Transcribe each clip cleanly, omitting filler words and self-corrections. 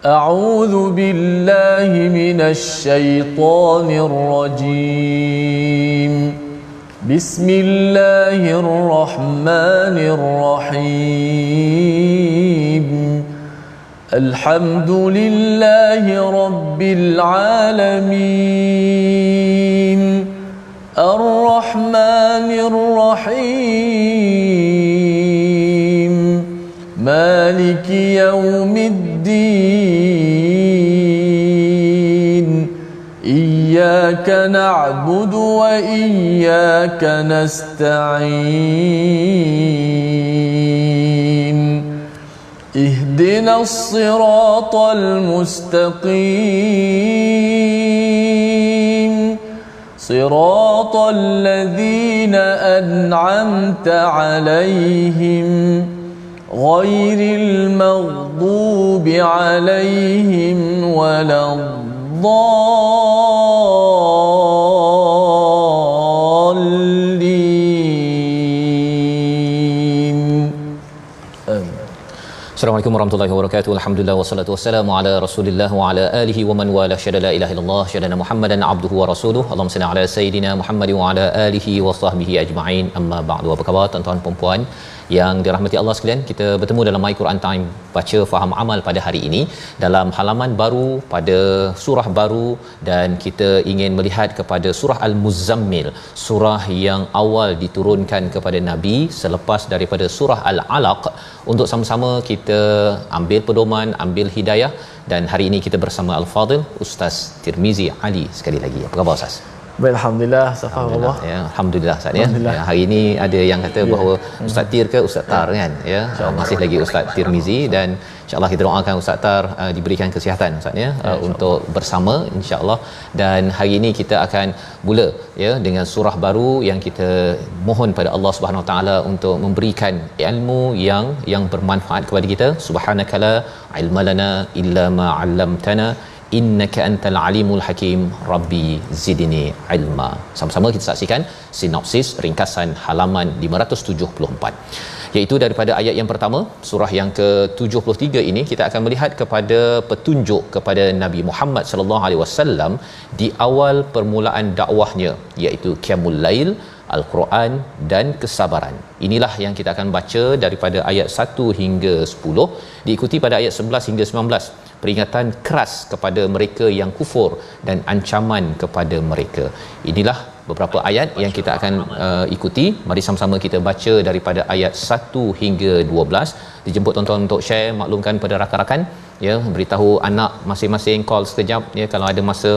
أعوذ بالله من الشيطان الرجيم. بسم الله الرحمن الرحيم. الحمد لله رب العالمين الرحمن الرحيم مالك يوم الدين إياك نعبد وإياك نستعين اهدنا الصراط المستقيم صراط الذين أنعمت عليهم غير المغضوب عليهم ولا الضالين. Assalamualaikum warahmatullahi wabarakatuh. Alhamdulillah wassalatu wassalamu ala Rasulillah wa ala alihi wa man wala syada la ilaha illallah syadana Muhammadan abduhu wa rasuluhu. Allahumma salli ala sayidina Muhammad wa ala alihi wa sahbihi ajma'in. Amma ba'du. Apa khabar tuan-tuan dan puan yang dirahmati Allah sekalian? Kita bertemu dalam My Quran Time baca faham amal pada hari ini dalam halaman baru pada surah baru, dan kita ingin melihat kepada surah Al-Muzammil, surah yang awal diturunkan kepada Nabi selepas daripada surah Al-Alaq, untuk sama-sama kita ambil pedoman, ambil hidayah. Dan hari ini kita bersama Al-Fadil Ustaz Tirmizi Ali sekali lagi. Apa khabar Ustaz? Baik, alhamdulillah, safallah. Ya, alhamdulillah Ustaz ya. Hari ini ada yang kata bahawa Ustaz Tir ke Ustaz Tar kan ya. Masih lagi Ustaz Tirmizi, dan insya-Allah kita doakan Ustaz Tar diberikan kesihatan Ustaz ya, untuk bersama insya-Allah. Dan hari ini kita akan mula ya dengan surah baru yang kita mohon pada Allah Subhanahu Wa Taala untuk memberikan ilmu yang bermanfaat kepada kita. Subhanakala ilmalana illa ma 'allamtana innaka antal alimul hakim rabbi zidni ilma. Sama-sama kita saksikan sinopsis ringkasan halaman 574, iaitu daripada ayat yang pertama surah yang ke-73 ini. Kita akan melihat kepada petunjuk kepada Nabi Muhammad sallallahu alaihi wasallam di awal permulaan dakwahnya, iaitu qiyamul lail, Al-Quran dan kesabaran. Inilah yang kita akan baca daripada ayat 1 hingga 10, diikuti pada ayat 11 hingga 19, peringatan keras kepada mereka yang kufur dan ancaman kepada mereka. Inilah beberapa ayat yang kita akan ikuti. Mari sama-sama kita baca daripada ayat 1 hingga 12. Dijemput tuan-tuan untuk share, maklumkan pada rakan-rakan ya, beritahu anak masing-masing, call sekejap ya kalau ada masa.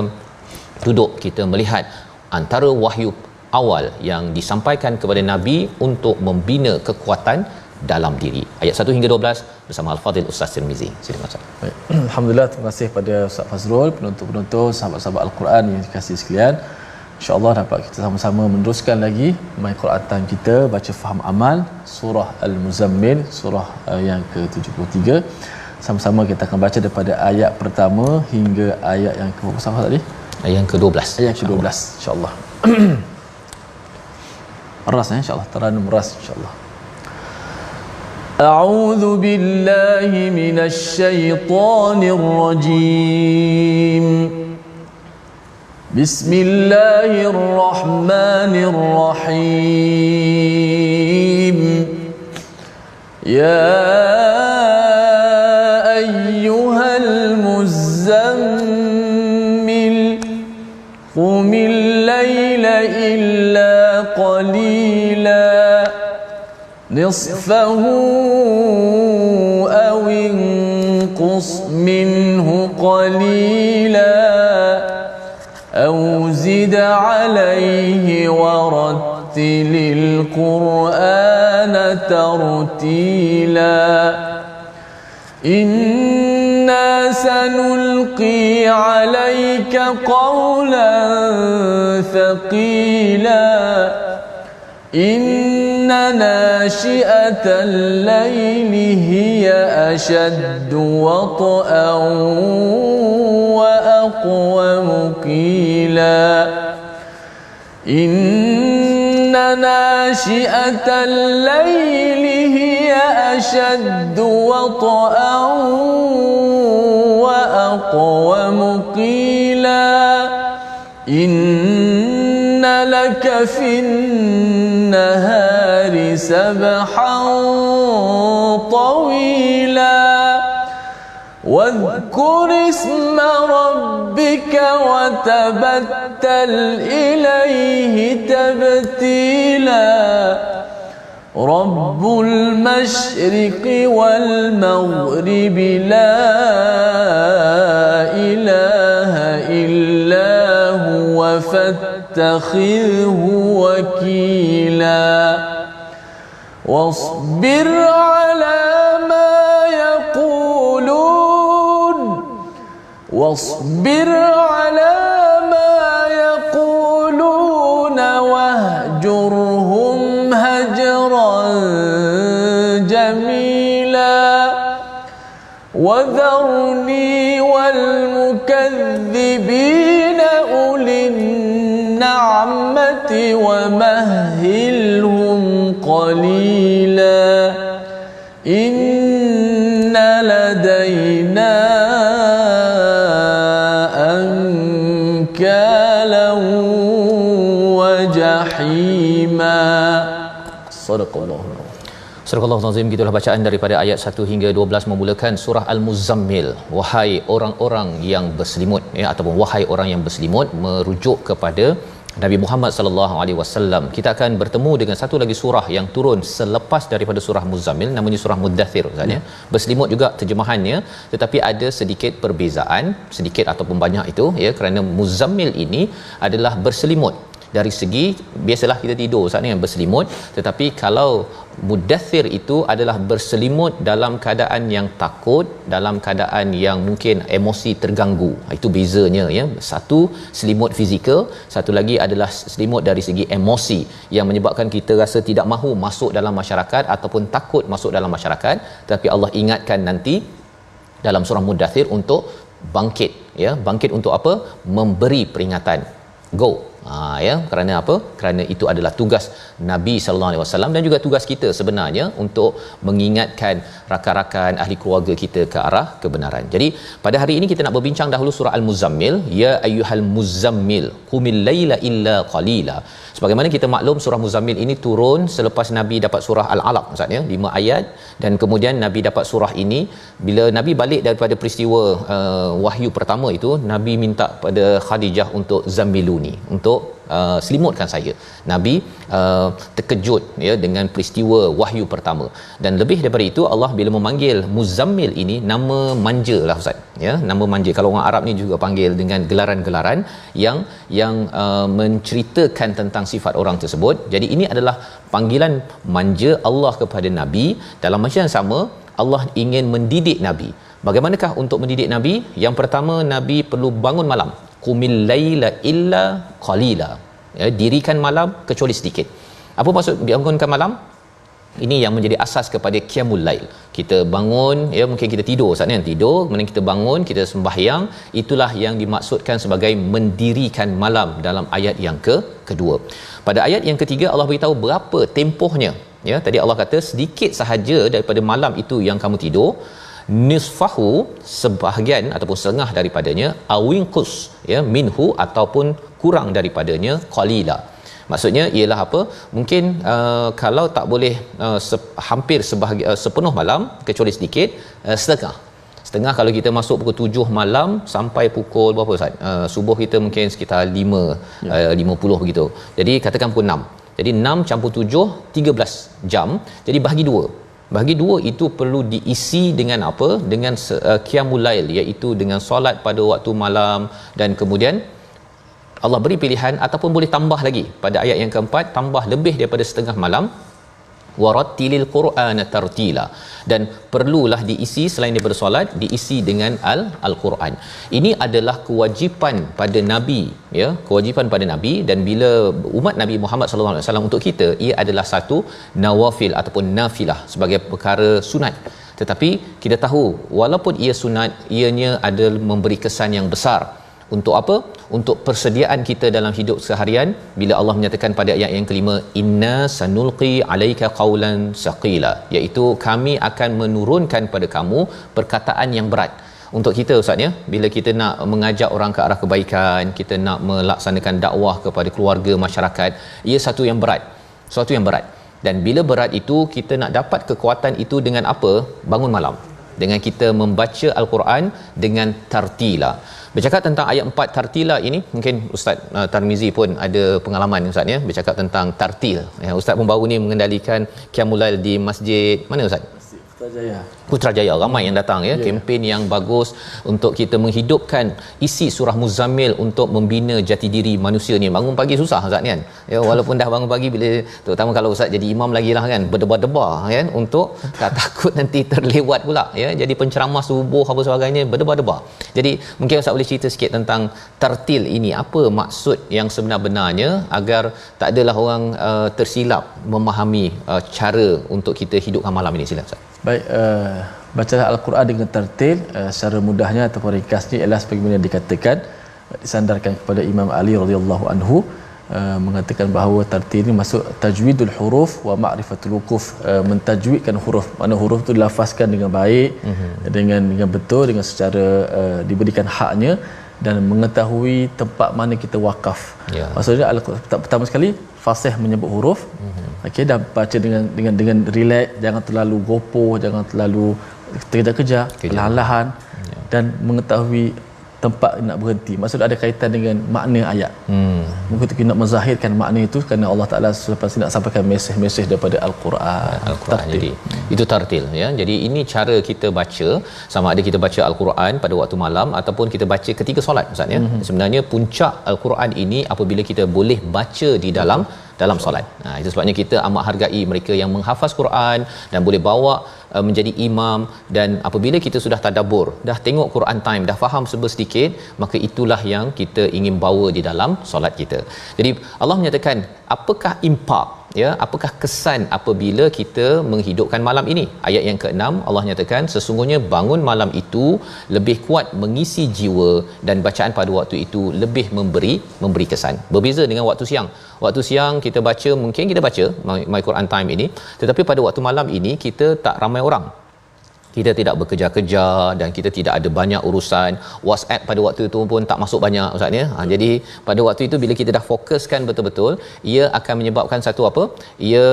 Duduk kita melihat antara wahyu awal yang disampaikan kepada Nabi untuk membina kekuatan dalam diri. Ayat 1 hingga 12 bersama Al-Fadil Ustaz Tirmizi. Silakan Ustaz. Baik. Alhamdulillah, terima kasih pada Ustaz Fazrul, penonton-penonton, sahabat-sahabat Al-Quran yang dikasihi sekalian. InsyaAllah dapat kita sama-sama meneruskan lagi My Quran Time kita baca faham amal surah Al-Muzammil, surah yang ke-73. Sama-sama kita akan baca daripada ayat pertama hingga ayat yang ke-berapa tadi? Ayat yang ke-12. Ayat ke-12 insya-Allah. Ras insya-Allah, taranum ras insya-Allah. أعوذ بالله من الشيطان الرجيم. بسم الله الرحمن الرحيم. يا أيها المزمل قم الليل إلا قليلا نصفه أو انقص منه قليلا أو زد عليه ورتل القرآن ترتيلا إنا سنلقي عليك قولا ثقيلا إن ناشئة الليل هي أشد وطئا وأقوم قيلا إن ناشئة الليل هي أشد وطئا وأقوم قيلا إن لك في النهار سبحا طويلا واذكر اسم ربك وتبتل إليه تبتيلا رب المشرق والمغرب لا إله إلا هو فاتخذه وكيلا واصبر على ما يقولون واصبر على ما يقولون واهجرهم هجرا جميلا وذرني والمكذبين أولي النعمة ومهلهم قليلا إن لدينا أنكالا وجحيما صدق الله. Surah Al-Azim, gitulah bacaan daripada ayat 1 hingga 12 memulakan surah Al-Muzammil. Wahai orang-orang yang berselimut, ya, ataupun wahai orang yang berselimut, merujuk kepada Nabi Muhammad sallallahu alaihi wasallam. Kita akan bertemu dengan satu lagi surah yang turun selepas daripada surah Muzammil, namanya surah Muddathir Ustaz, ya. Berselimut juga terjemahannya, tetapi ada sedikit perbezaan, sedikit ataupun banyak itu, ya, kerana Muzammil ini adalah berselimut dari segi biasalah kita tidur saat ni yang berselimut, tetapi kalau Muddathir itu adalah berselimut dalam keadaan yang takut, dalam keadaan yang mungkin emosi terganggu. Itu bezanya, ya. Satu selimut fizikal, satu lagi adalah selimut dari segi emosi yang menyebabkan kita rasa tidak mahu masuk dalam masyarakat ataupun takut masuk dalam masyarakat, tapi Allah ingatkan nanti dalam surah Muddathir untuk bangkit, ya. Bangkit untuk apa? Memberi peringatan. Go. Ya, kerana apa? Kerana itu adalah tugas Nabi sallallahu alaihi wasallam dan juga tugas kita sebenarnya untuk mengingatkan rakan-rakan ahli keluarga kita ke arah kebenaran. Jadi pada hari ini kita nak berbincang dahulu surah Al-Muzammil. Ya ayyuhal muzammil qumil laila illa qalila. Sebagaimana kita maklum, surah Muzammil ini turun selepas Nabi dapat surah Al-Alaq, Ustaz, ya, 5 ayat, dan kemudian Nabi dapat surah ini. Bila Nabi balik daripada peristiwa wahyu pertama itu, Nabi minta pada Khadijah untuk zammiluni, untuk selimutkan saya. Nabi terkejut, ya, dengan peristiwa wahyu pertama. Dan lebih daripada itu, Allah bila memanggil Muzammil ini, nama manja lah, Ustaz, ya, nama manja. Kalau orang Arab ni juga panggil dengan gelaran-gelaran yang menceritakan tentang sifat orang tersebut. Jadi ini adalah panggilan manja Allah kepada Nabi. Dalam masa yang sama, Allah ingin mendidik Nabi. Bagaimanakah untuk mendidik Nabi? Yang pertama, Nabi perlu bangun malam. Qumil laila illa qalila, ya, dirikan malam kecuali sedikit. Apa maksud bangunkan malam? Ini yang menjadi asas kepada qiyamul lail. Kita bangun, ya, mungkin kita tidur saat ni, tidur, kemudian kita bangun, kita sembahyang, itulah yang dimaksudkan sebagai mendirikan malam dalam ayat yang kedua. Pada ayat yang ketiga Allah beritahu berapa tempohnya, ya. Tadi Allah kata sedikit sahaja daripada malam itu yang kamu tidur, nisfahu, sebahagian ataupun setengah daripadanya, awinqus, ya, minhu, ataupun kurang daripadanya, qalila. Maksudnya ialah apa? Mungkin kalau tak boleh hampir sepenuh malam, kecuali sedikit, setengah kalau kita masuk pukul 7 malam sampai pukul berapa, Ustaz? Subuh kita mungkin sekitar 5:50 begitu. Jadi katakan pukul 6. Jadi 6 campur 7 13 jam. Jadi bahagi 2. Bahagi 2 itu perlu diisi dengan apa? Dengan qiyamul lail, iaitu dengan solat pada waktu malam. Dan kemudian Allah beri pilihan ataupun boleh tambah lagi pada ayat yang keempat, tambah lebih daripada setengah malam, warattilil qur'ana tartila, dan perlulah diisi selain daripada solat, diisi dengan al-Quran. Ini adalah kewajipan pada Nabi, ya, kewajipan pada Nabi. Dan bila umat Nabi Muhammad sallallahu alaihi wasallam, untuk kita ia adalah satu nawafil ataupun nafilah, sebagai perkara sunat. Tetapi kita tahu walaupun ia sunat, ianya ada memberi kesan yang besar. Untuk apa? untuk persediaan kita dalam hidup seharian bila Allah menyatakan pada ayat yang kelima inna sanulqi alaika qaulan saqila, iaitu kami akan menurunkan pada kamu perkataan yang berat. Untuk kita ustaz ya, bila kita nak mengajak orang ke arah kebaikan, kita nak melaksanakan dakwah kepada keluarga, masyarakat, ia satu yang berat. Dan bila berat itu, kita nak dapat kekuatan itu dengan apa? Bangun malam, dengan kita membaca Al-Quran dengan tartila. Bercakap tentang ayat 4 tartila ini, mungkin Ustaz Tarmizi pun ada pengalaman Ustaz ya, bercakap tentang tartil ya. Ustaz pun baru ni mengendalikan Qiyamul Lail di masjid mana Ustaz? Putrajaya. Ramai yang datang ya, kempen yang bagus untuk kita menghidupkan isi surah Muzammil untuk membina jati diri manusia ni. Bangun pagi susah Ustaz kan ya, walaupun dah bangun pagi, bila terutama kalau Ustaz jadi imam lagi lah kan, berdebar-debar kan, untuk tak takut nanti terlewat pula ya, jadi penceramah subuh apa sebagainya, berdebar-debar. Jadi mungkin Ustaz boleh cerita sikit tentang tartil ini, apa maksud yang sebenar-benarnya, agar tak adalah orang tersilap memahami cara untuk kita hidupkan malam ini. Sila Ustaz. Baik, bacalah Al-Quran dengan tartil, secara mudahnya ataupun ringkasnya ialah sebagaimana dikatakan, disandarkan kepada Imam Ali radhiyallahu anhu, mengatakan bahawa tartil ini masuk tajwidul huruf wa ma'rifatul wuquf, mentajwidkan huruf, mana huruf tu dilafazkan dengan baik, dengan betul, dengan secara diberikan haknya, dan mengetahui tempat mana kita wakaf. Maksudnya pertama sekali fasih menyebut huruf. Okey, dan baca dengan relax, jangan terlalu gopoh, jangan terlalu terkejar-kejar, perlahan-lahan, dan mengetahui tempat nak berhenti. Maksud ada kaitan dengan makna ayat. Mungkin kita nak menzahirkan makna itu kerana Allah Taala selepas ini nak sampaikan mesej-mesej daripada Al-Quran. Jadi itu tartil ya. Jadi ini cara kita baca, sama ada kita baca Al-Quran pada waktu malam ataupun kita baca ketika solat Ustaz ya. Sebenarnya puncak Al-Quran ini apabila kita boleh baca di dalam solat. Itu sebabnya kita amat hargai mereka yang menghafaz Quran dan boleh bawa menjadi imam, dan apabila kita sudah tadabbur, dah tengok Quran time, dah faham sedikit, maka itulah yang kita ingin bawa di dalam solat kita. Jadi Allah menyatakan apakah impak ya, apakah kesan apabila kita menghidupkan malam ini. Ayat yang ke-6 Allah nyatakan sesungguhnya bangun malam itu lebih kuat mengisi jiwa, dan bacaan pada waktu itu lebih memberi kesan. Berbeza dengan waktu siang. Waktu siang kita baca, mungkin kita baca My Quran Time ini, tetapi pada waktu malam ini kita tak ramai orang, kita tidak bekerja-kerja, dan kita tidak ada banyak urusan. WhatsApp pada waktu itu pun tak masuk banyak Ustaz ya. Jadi pada waktu itu bila kita dah fokuskan betul-betul, ia akan menyebabkan satu apa? Ia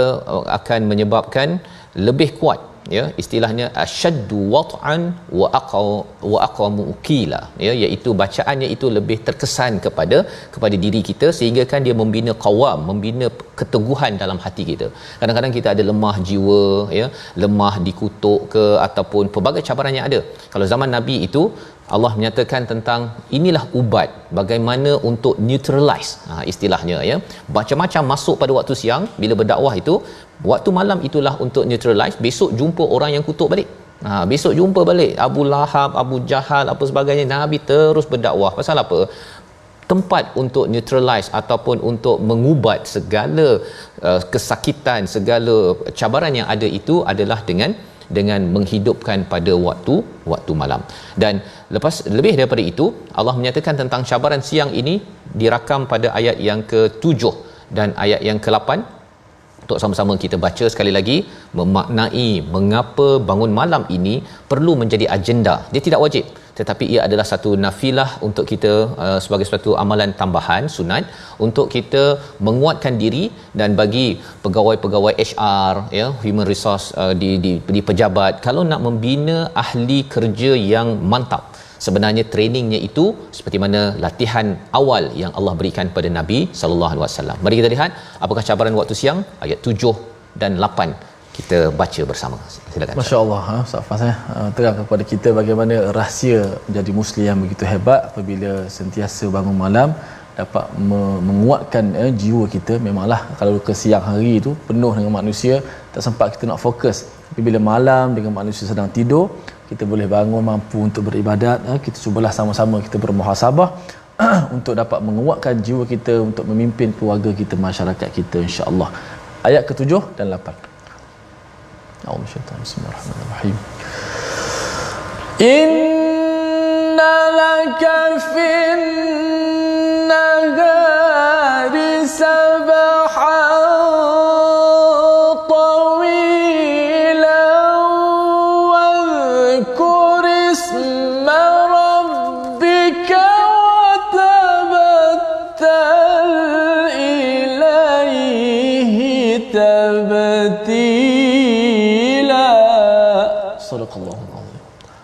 akan menyebabkan lebih kuat ya, istilahnya asyaddu wat'an wa aqamu qila ya, iaitu bacaannya itu lebih terkesan kepada diri kita, sehingga kan dia membina qawam, membina keteguhan dalam hati kita. Kadang-kadang kita ada lemah jiwa ya, lemah dikutuk ke ataupun pelbagai cabaran yang ada. Kalau zaman Nabi itu Allah menyatakan tentang inilah ubat bagaimana untuk neutralize istilahnya ya. Macam-macam masuk pada waktu siang bila berdakwah itu, waktu malam itulah untuk neutralize. Besok jumpa orang yang kutuk balik. Besok jumpa balik Abu Lahab, Abu Jahal apa sebagainya. Nabi terus berdakwah. Pasal apa? Tempat untuk neutralize ataupun untuk mengubat segala kesakitan, segala cabaran yang ada itu adalah dengan menghidupkan pada waktu malam. Dan lepas lebih daripada itu, Allah menyatakan tentang cabaran siang ini dirakam pada ayat yang ke-7 dan ayat yang ke-8. Untuk sama-sama kita baca sekali lagi, memaknai mengapa bangun malam ini perlu menjadi agenda. Dia tidak wajib, tetapi ia adalah satu nafilah untuk kita, sebagai suatu amalan tambahan sunat untuk kita menguatkan diri. Dan bagi pegawai-pegawai HR ya, human resource di pejabat, kalau nak membina ahli kerja yang mantap, sebenarnya trainingnya itu seperti mana latihan awal yang Allah berikan pada Nabi sallallahu alaihi wasallam. Mari kita lihat apakah cabaran waktu siang, ayat 7 dan 8 kita baca bersama. Silakan. Masya-Allah, Ustaz Fas terang kepada kita bagaimana rahsia menjadi muslim yang begitu hebat apabila sentiasa bangun malam, dapat menguatkan jiwa kita. Memanglah kalau ke siang hari itu penuh dengan manusia, tak sempat kita nak fokus. Tapi bila malam dengan manusia sedang tidur, kita boleh bangun mampu untuk beribadat. Kita cubalah sama-sama kita bermuhasabah untuk dapat menguatkan jiwa kita untuk memimpin keluarga kita, masyarakat kita, insya-Allah. Ayat ke-7 dan 8. Bismillahirrahmanirrahim. Inna laka fin tabtila. Sadaqallahu.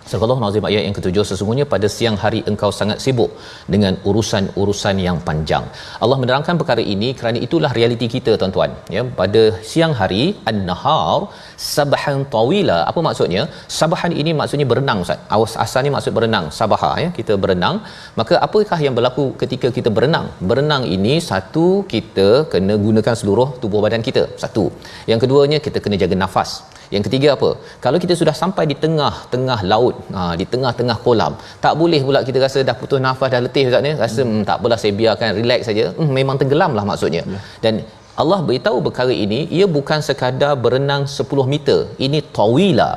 Surah Al-Azim ayat yang ke-7, sesungguhnya pada siang hari engkau sangat sibuk dengan urusan-urusan yang panjang. Allah menerangkan perkara ini kerana itulah realiti kita tuan-tuan, ya. Pada siang hari an-nahar sabhan tawila. Apa maksudnya? Sabhan ini maksudnya berenang, Ustaz. Asalnya maksud berenang, sabaha, ya, kita berenang. Maka apakah yang berlaku ketika kita berenang? Berenang ini satu, kita kena gunakan seluruh tubuh badan kita. Satu. Yang keduanya, kita kena jaga nafas. Yang ketiga apa? Kalau kita sudah sampai di tengah-tengah laut, di tengah-tengah kolam, tak boleh pula kita rasa dah putus nafas, dah letih Ustaz ni, rasa tak apalah, saya biarkan, relax saja. Memang tenggelamlah maksudnya. Dan Allah beritahu perkara ini, ia bukan sekadar berenang 10 meter. Ini tawila,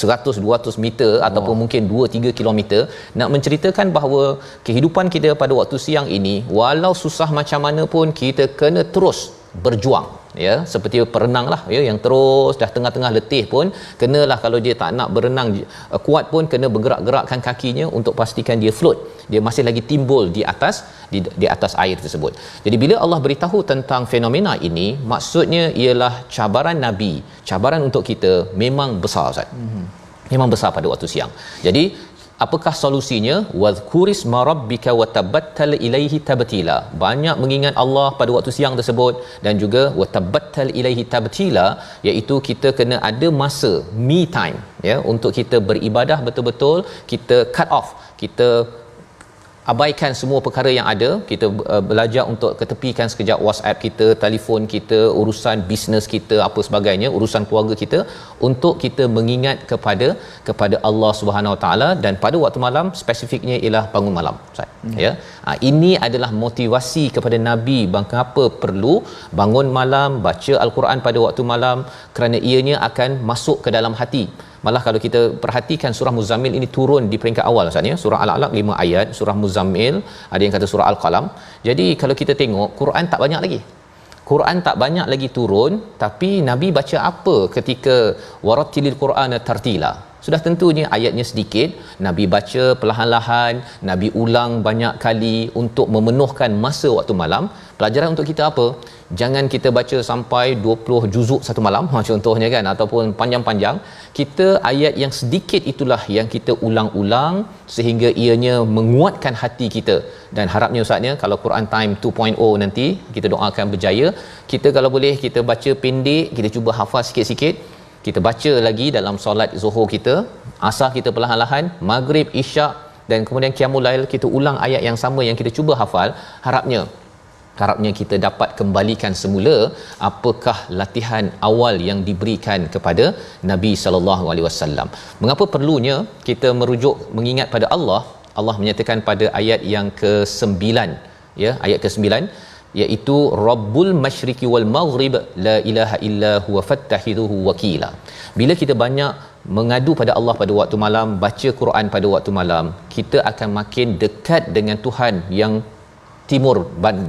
100-200 meter ataupun mungkin 2-3 kilometer, nak menceritakan bahawa kehidupan kita pada waktu siang ini, walau susah macam mana pun, kita kena terus berjuang, ya, seperti perenang lah, ya, yang terus dah tengah-tengah letih pun kenalah, kalau dia tak nak berenang kuat pun kena bergerak-gerakkan kakinya untuk pastikan dia float, dia masih lagi timbul di atas air tersebut. Jadi bila Allah beritahu tentang fenomena ini, maksudnya ialah cabaran Nabi, cabaran untuk kita memang besar, Ustaz. Memang besar pada waktu siang. Jadi apakah solusinya? Wadhkuris marabbika watabattal ilaihi tabtila. Banyak mengingat Allah pada waktu siang tersebut, dan juga watabattal ilaihi tabtila, iaitu kita kena ada masa me time, ya, untuk kita beribadah betul-betul. Kita cut off, kita abaikan semua perkara yang ada, kita belajar untuk ketepikan sekejap WhatsApp kita, telefon kita, urusan bisnes kita, apa sebagainya, urusan keluarga kita, untuk kita mengingat kepada Allah Subhanahu Wa Taala. Dan pada waktu malam, spesifiknya ialah bangun malam, Ustaz. Ya. Ini adalah motivasi kepada Nabi mengapa perlu bangun malam, baca Al-Quran pada waktu malam, kerana ianya akan masuk ke dalam hati. Malah kalau kita perhatikan, surah Muzammil ini turun di peringkat awal, Ustaz, ya. Surah Al-Alaq 5 ayat, surah Muzammil ada yang kata surah Al-Qalam. Jadi kalau kita tengok, Quran tak banyak lagi. Quran tak banyak lagi turun, tapi Nabi baca apa ketika warattilil Qur'ana tartila? Sudah tentunya ayatnya sedikit, Nabi baca perlahan-lahan, Nabi ulang banyak kali untuk memenuhkan masa waktu malam. Pelajaran untuk kita apa? Jangan kita baca sampai 20 juzuk satu malam, contohnya kan, ataupun panjang-panjang. Kita ayat yang sedikit itulah yang kita ulang-ulang sehingga ianya menguatkan hati kita. Dan harapnya Ustaznya, kalau Quran Time 2.0 nanti kita doakan berjaya, kita kalau boleh kita baca pendek, kita cuba hafal sikit-sikit, kita baca lagi dalam solat Zuhur kita, Asar kita perlahan-lahan, Maghrib, Isyak, dan kemudian Qiyamul Lail kita ulang ayat yang sama yang kita cuba hafal. Harapnya kita dapat kembalikan semula apakah latihan awal yang diberikan kepada Nabi sallallahu alaihi wasallam. Mengapa perlunya kita merujuk mengingat pada Allah? Allah menyatakan pada ayat yang ke-9, ya, ayat ke-9, iaitu Rabbul Masyriqi wal Maghrib la ilaha illa huwa fattahiduhu wakila. Bila kita banyak mengadu pada Allah pada waktu malam, baca Quran pada waktu malam, kita akan makin dekat dengan Tuhan yang timur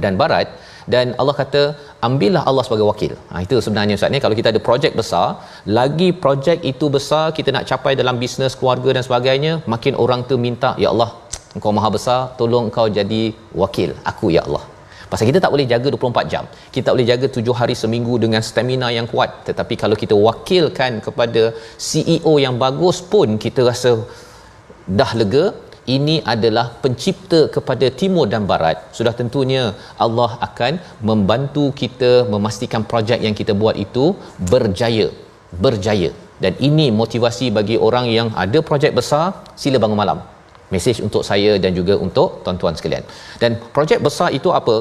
dan barat. Dan Allah kata, ambillah Allah sebagai wakil. Itu sebenarnya Ustaz ni, kalau kita ada projek besar, lagi projek itu besar, kita nak capai dalam bisnes, keluarga dan sebagainya, makin orang tu minta, ya Allah, Engkau maha besar, tolong Engkau jadi wakil aku, ya Allah. Pasal kita tak boleh jaga 24 jam. Kita tak boleh jaga 7 hari seminggu dengan stamina yang kuat. Tetapi kalau kita wakilkan kepada CEO yang bagus pun, kita rasa dah lega. Ini adalah pencipta kepada timur dan barat. Sudah tentunya Allah akan membantu kita memastikan projek yang kita buat itu berjaya. Dan ini motivasi bagi orang yang ada projek besar, sila bangun malam. Mesej untuk saya dan juga untuk tuan-tuan sekalian. Dan projek besar itu apa?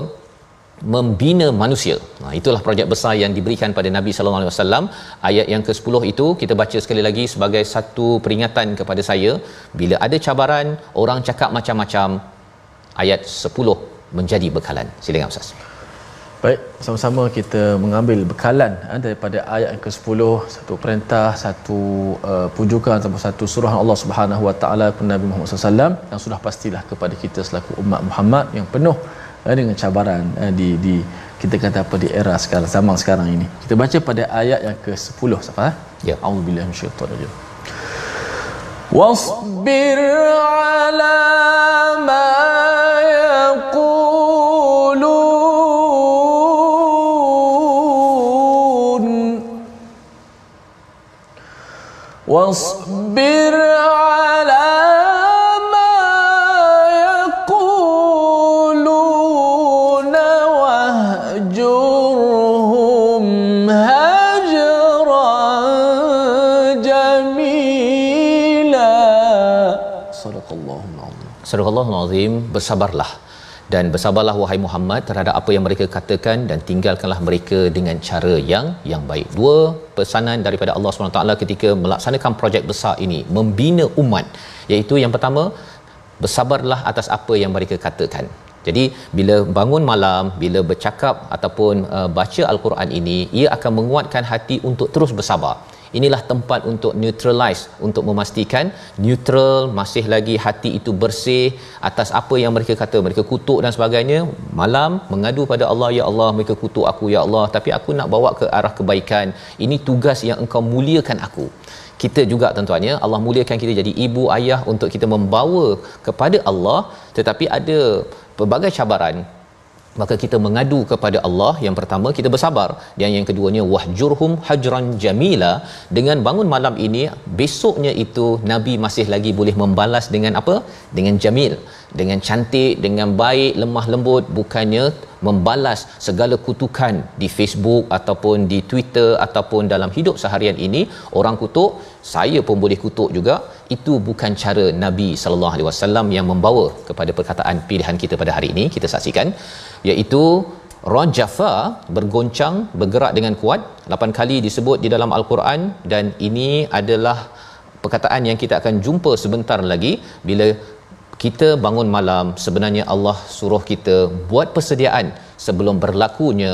Membina manusia. Itulah projek besar yang diberikan pada Nabi sallallahu alaihi wasallam. Ayat yang ke-10 itu kita baca sekali lagi sebagai satu peringatan kepada saya. Bila ada cabaran, orang cakap macam-macam, ayat 10 menjadi bekalan. Silakan Ustaz. Baik, sama-sama kita mengambil bekalan daripada ayat yang ke-10, satu perintah, satu pujukan ataupun satu surah Allah Subhanahu Wa Taala kepada Nabi Muhammad SAW, yang sudah pastilah kepada kita selaku umat Muhammad yang penuh dengan cabaran di kita kata apa, di era sekarang, zaman sekarang ini. Kita baca pada ayat yang ke-10, Safa. Ya, a'udzubillahi minasyaitonir rajim. Wasbir 'ala ma yaqulun wasbir ala ma yaquluna wahjurhum hajran jamila. Sadaqallahul azim. Sadaqallahul azim. Bersabarlah, dan bersabarlah wahai Muhammad terhadap apa yang mereka katakan, dan tinggalkanlah mereka dengan cara yang baik. Dua pesanan daripada Allah SWT ketika melaksanakan projek besar ini, membina umat, iaitu yang pertama, bersabarlah atas apa yang mereka katakan. Jadi bila bangun malam, bila bercakap ataupun baca al-Quran ini, ia akan menguatkan hati untuk terus bersabar. Inilah tempat untuk neutralize, untuk memastikan neutral, masih lagi hati itu bersih atas apa yang mereka kata, mereka kutuk dan sebagainya. Malam mengadu pada Allah, ya Allah, mereka kutuk aku ya Allah, tapi aku nak bawa ke arah kebaikan. Ini tugas yang engkau muliakan aku. Kita juga tuan-tuannya, Allah muliakan kita jadi ibu ayah untuk kita membawa kepada Allah, tetapi ada pelbagai cabaran, maka kita mengadu kepada Allah. Yang pertama, kita bersabar, dan yang keduanya wahjurhum hajran jamila. Dengan bangun malam ini, besoknya itu Nabi masih lagi boleh membalas dengan apa? Dengan jamil, dengan cantik, dengan baik, lemah lembut, bukannya membalas segala kutukan di Facebook ataupun di Twitter ataupun dalam hidup seharian ini. Orang kutuk, saya pun boleh kutuk juga. Itu bukan cara Nabi sallallahu alaihi wasallam yang membawa kepada perkataan pilihan kita pada hari ini. Kita saksikan, iaitu rajafa, bergoncang, bergerak dengan kuat, 8 kali disebut di dalam al-Quran, dan ini adalah perkataan yang kita akan jumpa sebentar lagi. Bila kita bangun malam, sebenarnya Allah suruh kita buat persediaan sebelum berlakunya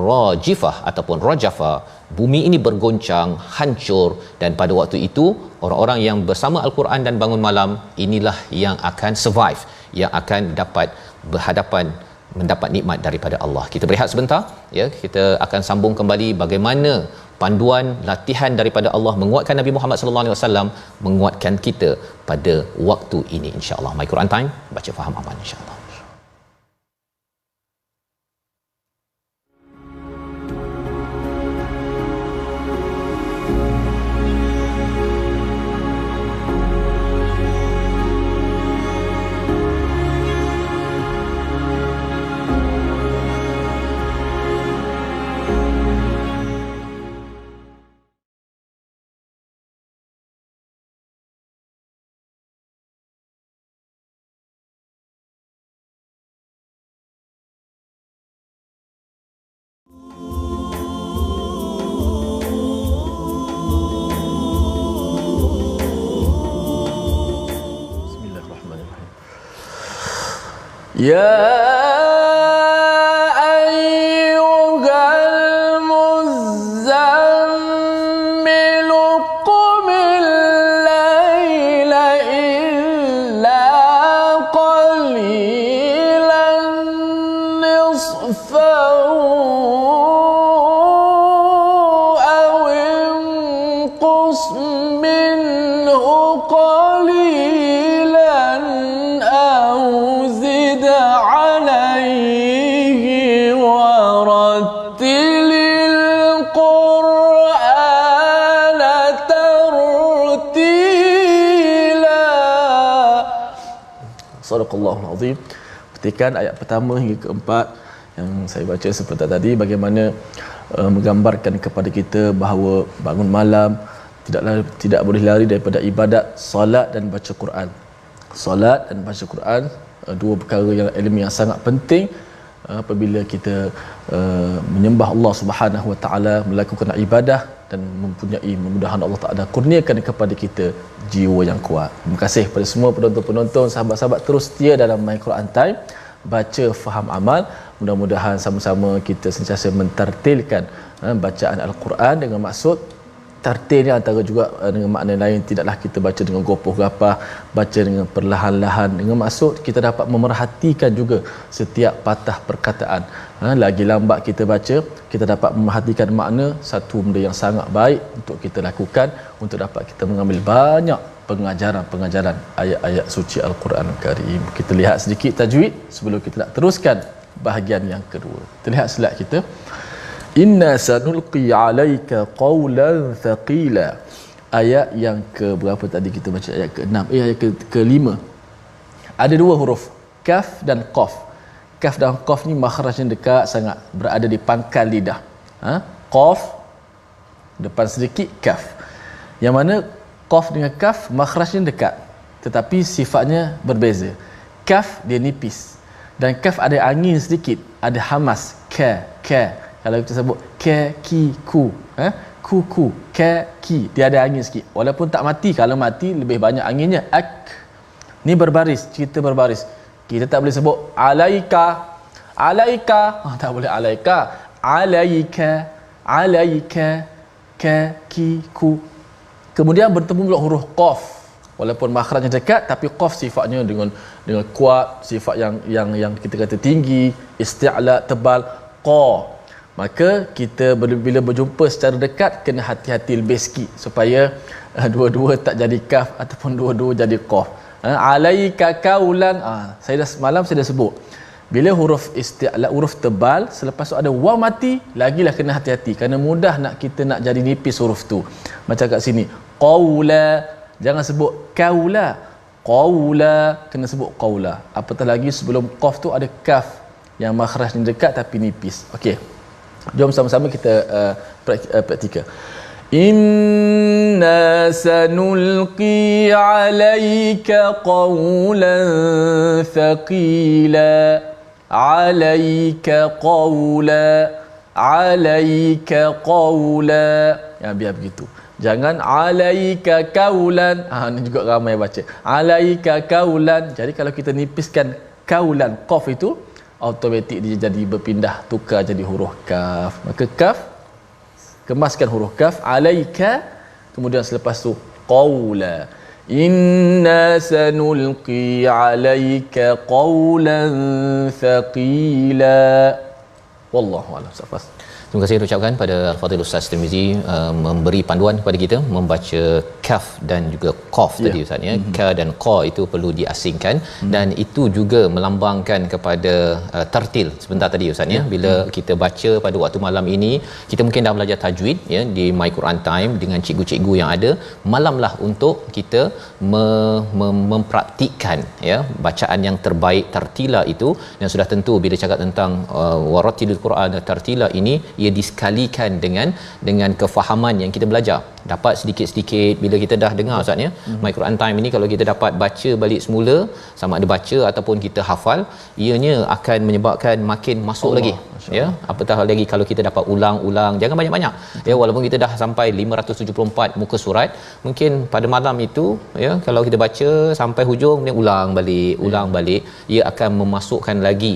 rajifah ataupun rajafa. Bumi ini bergoncang, hancur, dan pada waktu itu orang-orang yang bersama al-Quran dan bangun malam inilah yang akan survive, yang akan dapat berhadapan, mendapat nikmat daripada Allah. Kita berehat sebentar, ya. Kita akan sambung kembali bagaimana panduan latihan daripada Allah menguatkan Nabi Muhammad sallallahu alaihi wasallam, menguatkan kita pada waktu ini, insya-Allah. My Quran Time, baca faham aman, insya-Allah. Ya ayyuhal muzammilu qumil layla illa qalilan nisfahu aw inqus minhu qalilan aw zid alayhi warattilil qur'ana tartila. Sadaqallahul azim. Petikan ayat pertama hingga keempat yang saya baca seperti tadi, bagaimana menggambarkan kepada kita bahawa bangun malam tidak boleh lari daripada ibadat solat dan baca Quran. Solat dan baca Quran, dua perkara yang ilmu yang sangat penting apabila kita menyembah Allah Subhanahu Wa Taala, melakukan ibadah dan mempunyai mudah-mudahan Allah Taala kurniakan kepada kita jiwa yang kuat. Terima kasih kepada semua penonton-penonton, sahabat-sahabat terus setia dalam My Quran Time, baca faham amal. Mudah-mudahan sama-sama kita sentiasa mentartilkan bacaan Al-Quran dengan maksud tartil antara juga dengan makna lain, tidaklah kita baca dengan gopoh-gapah, baca dengan perlahan-lahan dengan maksud kita dapat memerhatikan juga setiap patah perkataan. Lagi lambat kita baca, kita dapat memerhatikan makna, satu benda yang sangat baik untuk kita lakukan untuk dapat kita mengambil banyak pengajaran ayat-ayat suci Al-Quran Karim. Kita lihat sedikit tajwid sebelum kita nak teruskan bahagian yang kedua. Kita lihat slide kita. Inna sanulqi 'alaika qawlan thaqila ayat yang ke berapa tadi kita baca, ayat ke-6, ayat ke-5. Ada dua huruf, kaf dan qaf. Kaf dan qaf ni makhrajnya dekat sangat, berada di pangkal lidah. Qaf depan sedikit, kaf. Yang mana qaf dengan kaf makhrajnya dekat, tetapi sifatnya berbeza. Kaf dia nipis, dan kaf ada angin sedikit, ada hamas, ka. Kalau kita sebut ka, ki, ku, ku, ka, ki, dia ada angin sikit. Walaupun tak mati, kalau mati lebih banyak anginnya. Ak, ni berbaris, cerita berbaris. Kita tak boleh sebut alaika, tak boleh alaika, alaika, ka, ki, ku. Kemudian bertemu pula huruf qaf. Walaupun makhrajnya dekat, tapi qaf sifatnya dengan kuat, sifat yang kita kata tinggi, isti'la, tebal, qa. Maka kita bila berjumpa secara dekat, kena hati-hati lebih sikit supaya dua-dua tak jadi kaf ataupun dua-dua jadi qaf. Alaika kaulan, semalam saya dah sebut, bila huruf isti'la, huruf tebal, selepas tu ada waw mati, lagilah kena hati-hati, kerana mudah kita nak jadi nipis huruf tu. Macam kat sini, qaula, jangan sebut kaula, qaula, kena sebut qaula. Apatah lagi sebelum qaf tu ada kaf yang makhrajnya dekat tapi nipis. Okey, jom sama-sama kita praktikal. Inna sanulqi alayka qawlan thaqila, alayka qawla, ya, biar begitu. Jangan alaika kaulan. Ni juga ramai baca. Alaika kaulan. Jadi kalau kita nipiskan kaulan, qaf itu automatik dia jadi berpindah, tukar jadi huruf kaf. Maka kaf, kemaskan huruf kaf, alaika, kemudian selepas tu qaula. Inna sanulqi alaika qawlan thaqila. Wallahu a'lam. Safas. Terima kasih ucapkan pada Al-Fadhil Ustaz Tirmizi memberi panduan kepada kita membaca kaf dan juga qaf tadi Ustaz ya. Ka dan qa itu perlu diasingkan dan itu juga melambangkan kepada tartil sebentar tadi Ustaz ya. Bila kita baca pada waktu malam ini, kita mungkin dah belajar tajwid ya di My Quran Time dengan cikgu-cikgu yang ada. Malamlah untuk kita mempraktikkan ya bacaan yang terbaik tartila itu, dan sudah tentu bila cakap tentang warattilil Quran tartila ini, ia disekalikan dengan kefahaman yang kita belajar. Dapat sedikit-sedikit bila kita dah dengar Ustaz ya. My Quran Time ini kalau kita dapat baca balik semula, sama ada baca ataupun kita hafal, ianya akan menyebabkan makin masuk lagi ya. Apatah lagi kalau kita dapat ulang-ulang, jangan banyak-banyak ya, walaupun kita dah sampai 574 muka surat, mungkin pada malam itu ya, kalau kita baca sampai hujung kemudian ulang balik, ia akan memasukkan lagi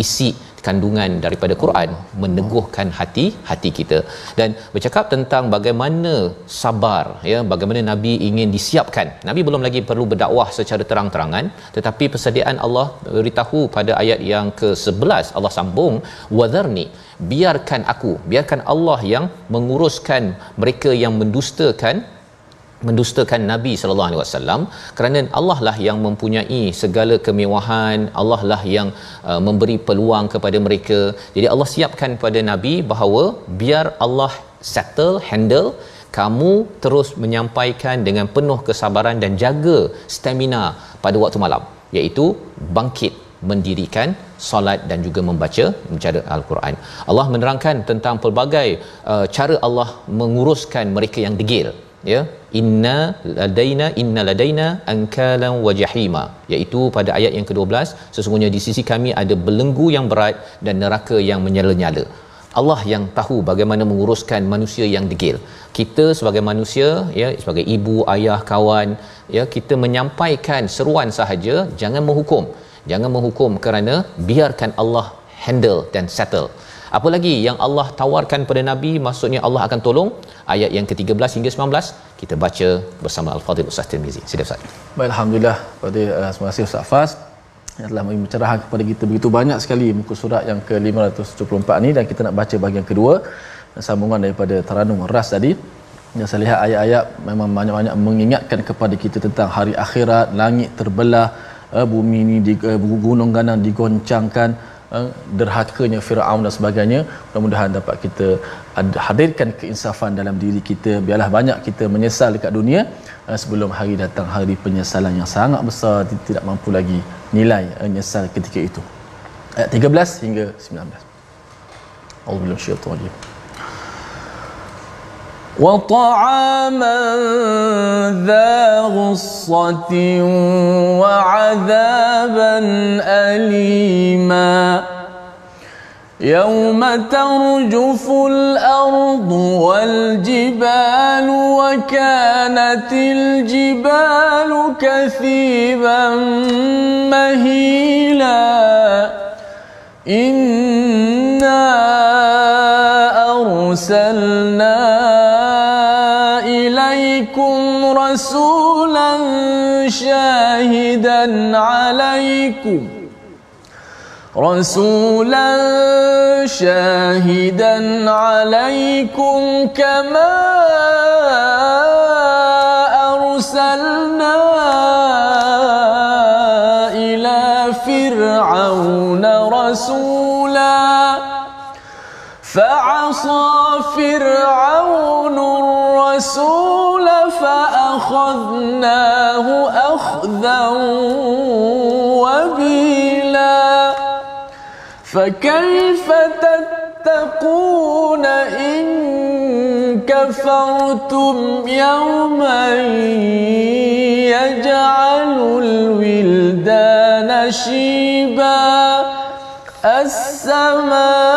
isi kandungan daripada Quran, meneguhkan hati kita. Dan bercakap tentang bagaimana sabar ya, bagaimana Nabi ingin disiapkan. Nabi belum lagi perlu berdakwah secara terang-terangan, tetapi persediaan Allah beritahu pada ayat yang ke-11, Allah sambung, wadharni, biarkan Allah yang menguruskan mereka yang mendustakan Nabi sallallahu alaihi wasallam, kerana Allah lah yang mempunyai segala kemewahan, Allah lah yang memberi peluang kepada mereka. Jadi Allah siapkan pada Nabi bahawa biar Allah handle, kamu terus menyampaikan dengan penuh kesabaran dan jaga stamina pada waktu malam, iaitu bangkit, mendirikan solat dan juga membaca Al-Quran. Allah menerangkan tentang pelbagai cara Allah menguruskan mereka yang degil ya. Inna ladaina ankalan wa jahima, iaitu pada ayat yang ke-12, sesungguhnya di sisi kami ada belenggu yang berat dan neraka yang menyala-nyala. Allah yang tahu bagaimana menguruskan manusia yang degil. Kita sebagai manusia ya, sebagai ibu, ayah, kawan ya, kita menyampaikan seruan sahaja, jangan menghukum kerana biarkan Allah handle dan settle. Apa lagi yang Allah tawarkan pada Nabi, maksudnya Allah akan tolong. Ayat yang ke-13 hingga 19 kita baca bersama Al-Fadhil Ustaz Tirmizi. Sila Ustaz. Baik, alhamdulillah. Terima kasih Ustaz Faz yang telah mencerahkan kepada kita begitu banyak sekali muka surat yang ke-574 ni, dan kita nak baca bahagian kedua sambungan daripada Taranum Ras tadi. Yang saya lihat ayat-ayat memang banyak-banyak mengingatkan kepada kita tentang hari akhirat, langit terbelah, bumi ni gunung ganang digoncangkan, derhakanya Firaun dan sebagainya. Mudah-mudahan dapat kita hadirkan keinsafan dalam diri kita. Biarlah banyak kita menyesal dekat dunia sebelum hari datang, hari penyesalan yang sangat besar, tidak mampu lagi nilai menyesal ketika itu. Ayat 13 hingga 19. Auzubillahi minasyaitanir rajim. وطعاما ذا غصة وعذابا أليما يوم ترجف الأرض والجبال وكانت الجبال كثيبا مهيلا إنا أرسلنا إليكم رسولا شاهدا عليكم كما أرسلنا إلى فرعون رسولا فعصى فرعون الرسول فأخذناه أخذا وبيلا فكيف تتقون إن كفرتم يوما يجعل الولدان شيبا السماء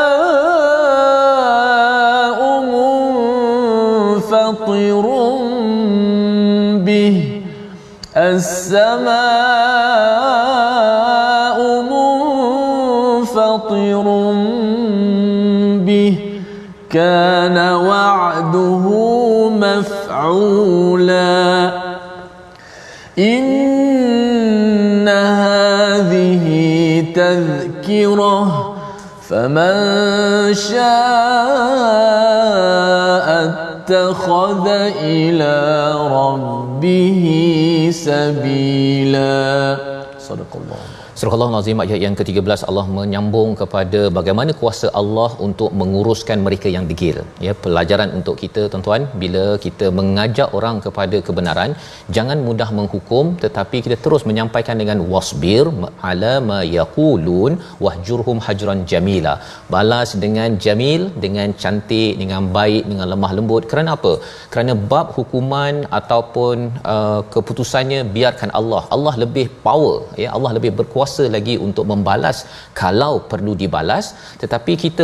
منفطر به كان وعده مفعولا إن هذه تذكرة فمن شاء اتخذ إلى ربه سبيلا. صدق الله. Surah Al-Azim ayat yang ke-13, Allah menyambung kepada bagaimana kuasa Allah untuk menguruskan mereka yang degil. Ya, pelajaran untuk kita tuan-tuan, bila kita mengajak orang kepada kebenaran, jangan mudah menghukum, tetapi kita terus menyampaikan dengan wasbir ala ma yaqulun wahjurhum hajran jamila. Balas dengan jamil, dengan cantik, dengan baik, dengan lemah lembut. Kerana apa? Kerana bab hukuman ataupun keputusannya biarkan Allah. Allah lebih power, ya, Allah lebih berkuasa lagi untuk membalas kalau perlu dibalas. Tetapi kita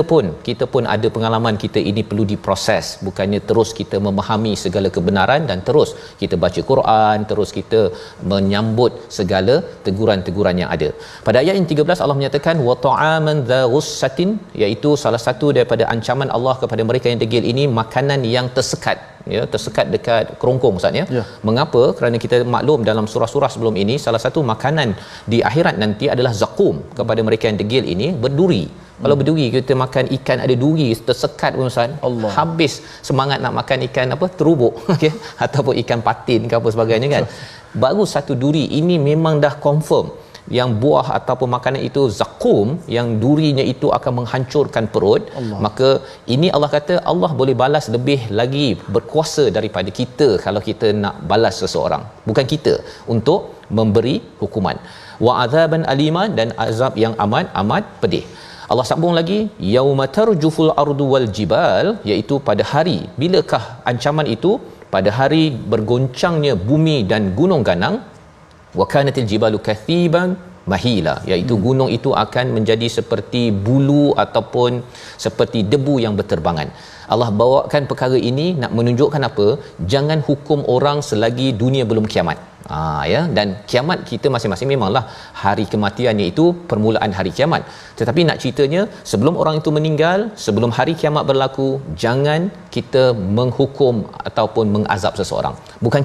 pun ada pengalaman, kita ini perlu diproses, bukannya terus kita memahami segala kebenaran dan terus kita baca Quran, terus kita menyambut segala teguran-teguran yang ada. Pada ayat yang 13 Allah menyatakan wa ta'aman dza ghussatin, iaitu salah satu daripada ancaman Allah kepada mereka yang degil ini, makanan yang tersekat, ya, tersekat dekat kerongkong Ustaz, ya. Mengapa? Kerana kita maklum dalam surah-surah sebelum ini, salah satu makanan di akhirat nanti adalah zakum kepada mereka yang degil ini, berduri. Kalau berduri, kita makan ikan ada duri tersekat pun Ustaz, habis semangat nak makan ikan terubuk okey, ataupun ikan patin ke apa sebagainya kan. Baru satu duri ini memang dah confirm yang buah ataupun makanan itu zakum, yang durinya itu akan menghancurkan perut. Maka ini Allah kata Allah boleh balas lebih lagi berkuasa daripada kita kalau kita nak balas seseorang, bukan kita untuk memberi hukuman. Wa azaban alima, dan azab yang amat pedih. Allah sambung lagi, yauma tarjuful ardu wal jibal, iaitu pada hari, bilakah ancaman itu? Pada hari bergoncangnya bumi dan gunung ganang. Wa kanatil jibalu kathiban mahila, iaitu gunung itu akan menjadi seperti bulu ataupun seperti debu yang berterbangan. Allah bawakan perkara ini nak menunjukkan apa? Jangan hukum orang selagi dunia belum kiamat. Ya, dan kiamat kita masing-masing memanglah hari kematiannya itu permulaan hari kiamat. Tetapi nak ceritanya, sebelum orang itu meninggal, sebelum hari kiamat berlaku, jangan kita menghukum ataupun mengazab seseorang. Bukan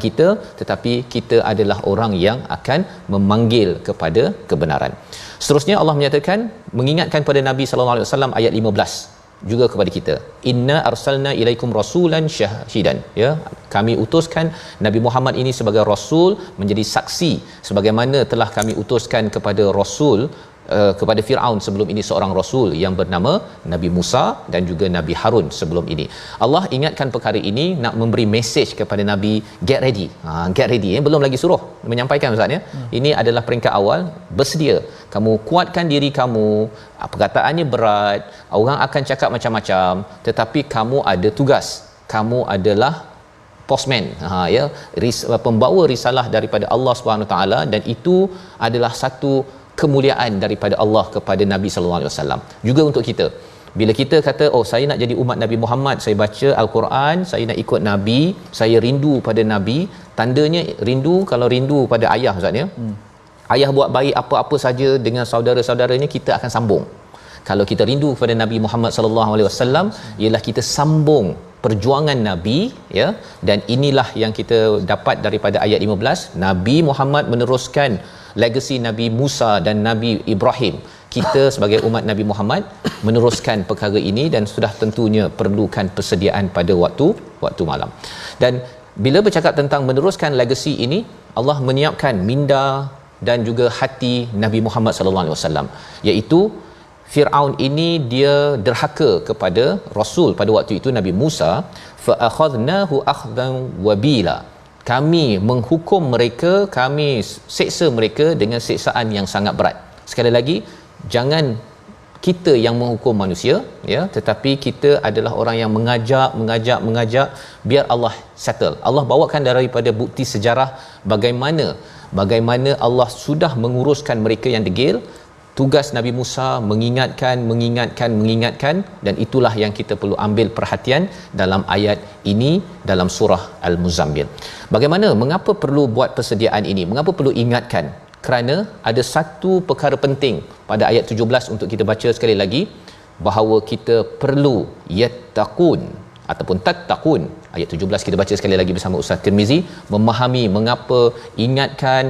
kita, tetapi kita adalah orang yang akan memanggil kepada kebenaran. Seterusnya Allah menyatakan, mengingatkan pada Nabi sallallahu alaihi wasallam ayat 15 juga kepada kita, inna arsalna ilaikum rasulan syahidan, ya, kami utuskan Nabi Muhammad ini sebagai rasul, menjadi saksi sebagaimana telah kami utuskan kepada rasul kepada Firaun sebelum ini seorang rasul yang bernama Nabi Musa dan juga Nabi Harun sebelum ini. Allah ingatkan perkara ini nak memberi mesej kepada Nabi, get ready. Get ready belum lagi suruh menyampaikan ustaz ya. Ini adalah peringkat awal, bersedia. Kamu kuatkan diri kamu, perkataannya berat, orang akan cakap macam-macam, tetapi kamu ada tugas. Kamu adalah postman, pembawa risalah daripada Allah Subhanahu Wa Taala, dan itu adalah satu kemuliaan daripada Allah kepada Nabi sallallahu alaihi wasallam. Juga untuk kita, bila kita kata saya nak jadi umat Nabi Muhammad, saya baca al-Quran, saya nak ikut Nabi, saya rindu pada Nabi. Tandanya rindu, kalau rindu pada ayah ustaz ya, ayah buat baik apa-apa saja dengan saudara-saudaranya, kita akan sambung. Kalau kita rindu kepada Nabi Muhammad sallallahu alaihi wasallam, ialah kita sambung perjuangan Nabi, ya. Dan inilah yang kita dapat daripada ayat 15, Nabi Muhammad meneruskan legasi Nabi Musa dan Nabi Ibrahim. Kita sebagai umat Nabi Muhammad meneruskan perkara ini, dan sudah tentunya perlukan persediaan pada waktu malam. Dan bila bercakap tentang meneruskan legasi ini, Allah menyiapkan minda dan juga hati Nabi Muhammad sallallahu alaihi wasallam, iaitu Firaun ini dia derhaka kepada Rasul pada waktu itu Nabi Musa. Fa akhadnahu akhdan wabila, kami menghukum mereka, kami seksa mereka dengan siksaan yang sangat berat. Sekali lagi, jangan kita yang menghukum manusia, ya, tetapi kita adalah orang yang mengajak biar Allah settle. Allah bawakan daripada bukti sejarah bagaimana Allah sudah menguruskan mereka yang degil. Tugas Nabi Musa mengingatkan, dan itulah yang kita perlu ambil perhatian dalam ayat ini dalam surah Al-Muzammil. Mengapa perlu buat persediaan ini? Mengapa perlu ingatkan? Kerana ada satu perkara penting pada ayat 17 untuk kita baca sekali lagi, bahawa kita perlu yattaqun ataupun tattaqun. Ayat 17 kita baca sekali lagi bersama Ustaz Tirmizi, memahami mengapa ingatkan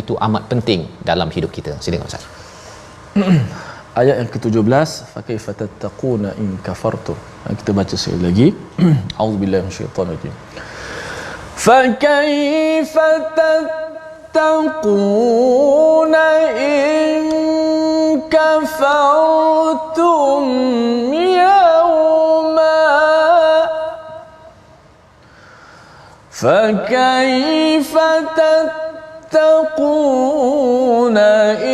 itu amat penting dalam hidup kita. Silakan Ustaz. Ayat yang ke-17, fa kaifa tattaquna in kafartum. Kita baca sekali lagi. Auzubillahi minasyaitanir rajim. Fa kaifa tattaquna in kafartum فكيف تتقون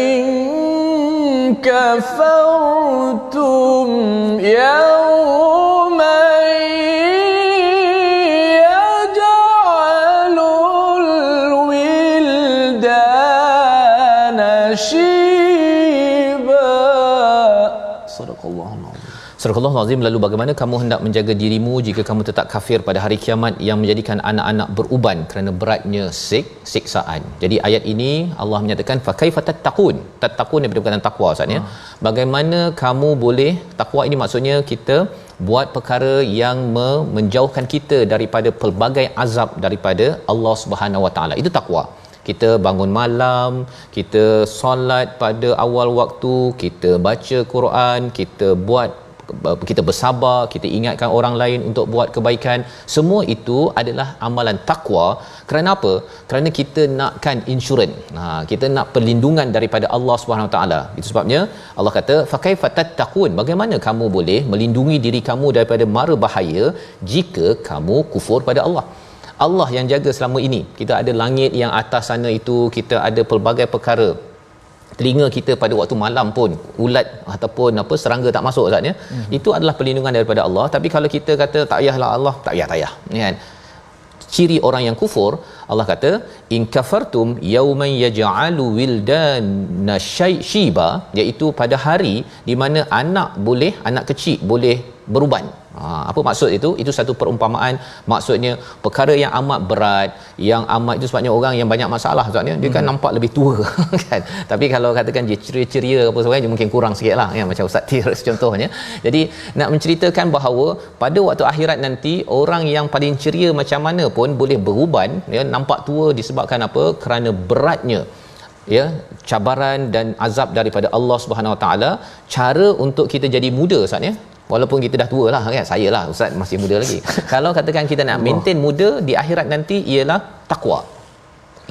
إن كفرتم يوما يجعل الولدان شيبا. صدق الله العظيم. Surah Al-Azim. Lalu bagaimana kamu hendak menjaga dirimu jika kamu tetap kafir pada hari kiamat, yang menjadikan anak-anak beruban kerana beratnya siksaan. Jadi ayat ini Allah menyatakan fa kaifa tattaqun. Tattaqun daripada perkataan takwa Ustaz ya. Bagaimana kamu boleh, takwa ini maksudnya kita buat perkara yang menjauhkan kita daripada pelbagai azab daripada Allah Subhanahu Wa Taala. Itu takwa. Kita bangun malam, kita solat pada awal waktu, kita baca Quran, kita bersabar, kita ingatkan orang lain untuk buat kebaikan. Semua itu adalah amalan takwa. Kerana apa? Kerana kita nakkan insurans. Kita nak perlindungan daripada Allah Subhanahu Wa Taala. Itu sebabnya Allah kata fa kaifa tattaqun, bagaimana kamu boleh melindungi diri kamu daripada mara bahaya jika kamu kufur pada Allah. Allah yang jaga selama ini. Kita ada langit yang atas sana itu, kita ada pelbagai perkara. Telinga kita pada waktu malam pun ulat ataupun serangga tak masuk Ustaz ya. Itu adalah perlindungan daripada Allah. Tapi kalau kita kata tak payahlah Allah, tak payah kan. Ciri orang yang kufur, Allah kata in kafartum yauman yaj'alu wildana shayba, iaitu pada hari di mana anak kecil boleh beruban. Apa maksud itu? Itu satu perumpamaan. Maksudnya perkara yang amat berat, yang amat, itu sebabnya orang yang banyak masalah sebabnya dia kan nampak lebih tua kan. Tapi kalau katakan dia ceria-ceria apa sebagainya, mungkin kurang sikitlah ya, macam Ustaz Tir contohnya. Jadi nak menceritakan bahawa pada waktu akhirat nanti orang yang paling ceria macam mana pun boleh beruban ya, nampak tua disebabkan apa? Kerana beratnya ya cabaran dan azab daripada Allah Subhanahu Wa Taala. Cara untuk kita jadi muda Ustaz ya, walaupun kita dah tua lah kan, saya lah Ustaz masih muda lagi. Kalau katakan kita nak maintain muda di akhirat nanti, ialah takwa.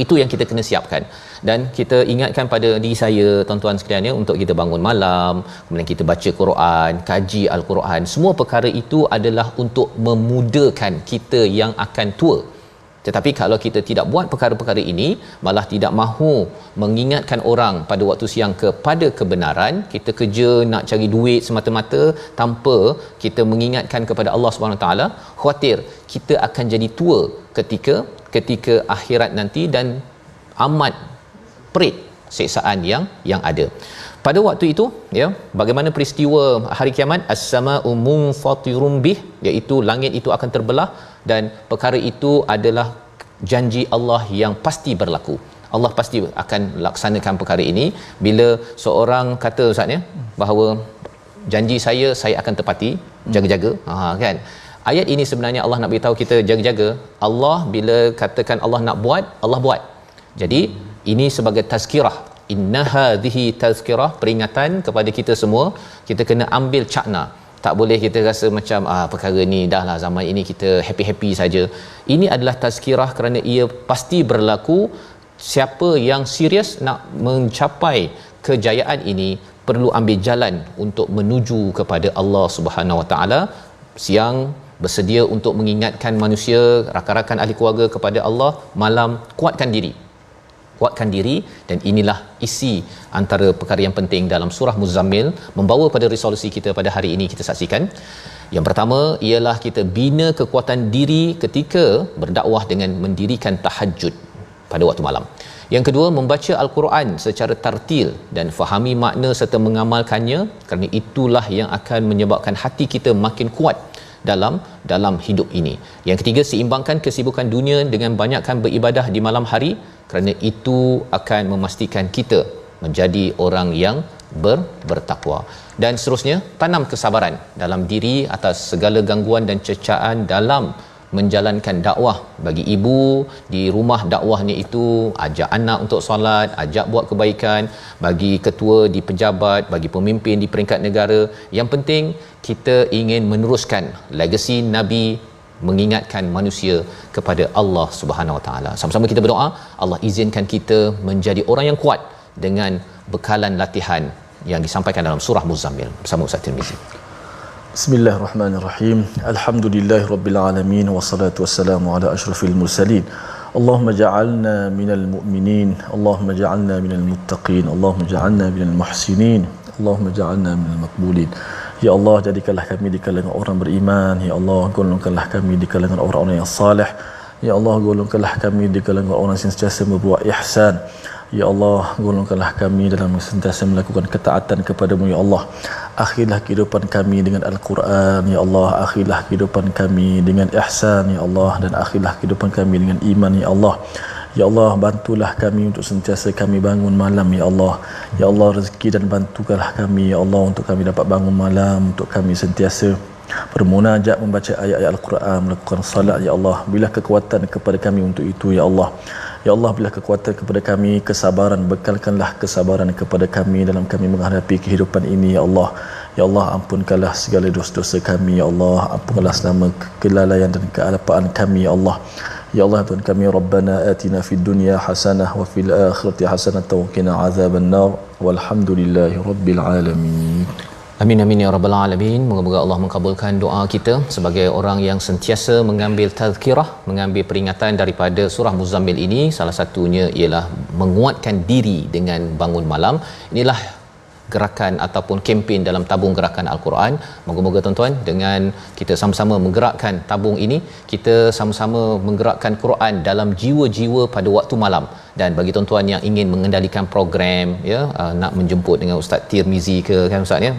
Itu yang kita kena siapkan. Dan kita ingatkan pada diri saya, tuan-tuan sekalian ya, untuk kita bangun malam, kemudian kita baca Quran, kaji Al-Quran. Semua perkara itu adalah untuk memudahkan kita yang akan tua. Tetapi kalau kita tidak buat perkara-perkara ini, malah tidak mahu mengingatkan orang pada waktu siang kepada kebenaran, kita kerja nak cari duit semata-mata tanpa kita mengingatkan kepada Allah Subhanahu taala, khawatir kita akan jadi tua ketika akhirat nanti, dan amat perit siksaan yang ada. Pada waktu itu ya, bagaimana peristiwa hari kiamat, as-sama'u munfatirun bih, iaitu langit itu akan terbelah, dan perkara itu adalah janji Allah yang pasti berlaku. Allah pasti akan laksanakan perkara ini. Bila seorang kata ustaz ya, bahawa janji saya akan tepati, jaga-jaga, kan, ayat ini sebenarnya Allah nak beritahu kita jaga-jaga. Allah bila katakan Allah nak buat, Allah buat. Jadi ini sebagai tazkirah, inna hadhihi tazkirah, peringatan kepada kita semua. Kita kena ambil cakna. Tak boleh kita rasa macam perkara ni dahlah zaman ini kita happy-happy saja. Ini adalah tazkirah kerana ia pasti berlaku. Siapa yang serius nak mencapai kejayaan ini perlu ambil jalan untuk menuju kepada Allah Subhanahu Wa Taala. Siang bersedia untuk mengingatkan manusia, rakan-rakan ahli keluarga kepada Allah. Malam kuatkan diri, dan inilah isi antara perkara yang penting dalam surah Muzammil, membawa pada resolusi kita pada hari ini. Kita saksikan yang pertama ialah kita bina kekuatan diri ketika berdakwah dengan mendirikan tahajud pada waktu malam. Yang kedua, membaca Al-Quran secara tartil dan fahami makna serta mengamalkannya, kerana itulah yang akan menyebabkan hati kita makin kuat dalam hidup ini. Yang ketiga, seimbangkan kesibukan dunia dengan banyakkan beribadah di malam hari, kerana itu akan memastikan kita menjadi orang yang bertakwa. Dan seterusnya, tanam kesabaran dalam diri atas segala gangguan dan cecaan dalam menjalankan dakwah. Bagi ibu di rumah, dakwahnya itu ajak anak untuk solat, ajak buat kebaikan. Bagi ketua di pejabat, bagi pemimpin di peringkat negara, yang penting kita ingin meneruskan legasi Nabi, mengingatkan manusia kepada Allah Subhanahu Wa Taala. Sama-sama kita berdoa, Allah izinkan kita menjadi orang yang kuat dengan bekalan latihan yang disampaikan dalam surah Muzammil bersama Ustaz Tirmizi. Bismillahirrahmanirrahim. Alhamdulillahirabbil alamin, wassalatu wassalamu ala asyrafil mursalin. Allahumma ja'alna minal mu'minin, Allahumma ja'alna minal muttaqin, Allahumma ja'alna minal muhsinin, Allahumma ja'alna minal maqbulin. Ya Allah, jadikanlah kami di kalangan orang beriman. Ya Allah, golongkanlah kami di kalangan orang-orang yang saleh. Ya Allah, golongkanlah kami di kalangan orang yang sentiasa berbuat ihsan. Ya Allah, golongkanlah kami dalam sentiasa melakukan ketaatan kepadamu. Ya Allah, akhirlah kehidupan kami dengan Al-Quran. Ya Allah, akhirlah kehidupan kami dengan ihsan. Ya Allah, dan akhirlah kehidupan kami dengan iman. Ya Allah, ya Allah, bantulah kami untuk sentiasa kami bangun malam. Ya Allah, ya Allah, rezeki dan bantukanlah kami. Ya Allah, untuk kami dapat bangun malam, untuk kami sentiasa bermunajat, membaca ayat-ayat Al-Quran, melakukan salat. Ya Allah, berilah kekuatan kepada kami untuk itu. Ya Allah, ya Allah, berilah kekuatan kepada kami, kesabaran, bekalkanlah kesabaran kepada kami dalam kami menghadapi kehidupan ini. Ya Allah, ya Allah, ampunkanlah segala dosa-dosa kami. Ya Allah, ampunkanlah selama kelalaian dan kealpaan kami. Ya Allah, ya Allah, Tuhan kami, Rabbana atina fid dunya hasanah wa fil akhirati hasanah wa qina azabannar, walhamdulillahi rabbil alamin. Amin amin ya rabbal alamin. Moga-moga Allah mengabulkan doa kita sebagai orang yang sentiasa mengambil tazkirah, mengambil peringatan daripada surah Muzammil ini. Salah satunya ialah menguatkan diri dengan bangun malam. Inilah gerakan ataupun kempen dalam tabung gerakan Al-Quran. Moga-moga tuan-tuan, dengan kita sama-sama menggerakkan tabung ini, kita sama-sama menggerakkan Quran dalam jiwa-jiwa pada waktu malam. Dan bagi tuan-tuan yang ingin mengendalikan program, ya, nak menjemput dengan Ustaz Tirmizi ke, kan Ustaz ya,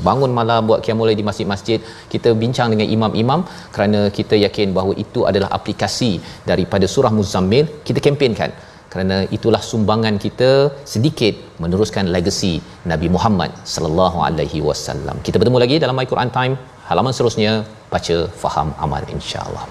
bangun malam buat qiyamul lail di masjid-masjid, kita bincang dengan imam-imam, kerana kita yakin bahawa itu adalah aplikasi daripada surah Muzammil. Kita kempenkan, kerana itulah sumbangan kita sedikit meneruskan legasi Nabi Muhammad sallallahu alaihi wasallam. Kita bertemu lagi dalam My Quran Time, halaman seterusnya, baca, faham, amal, insya-Allah.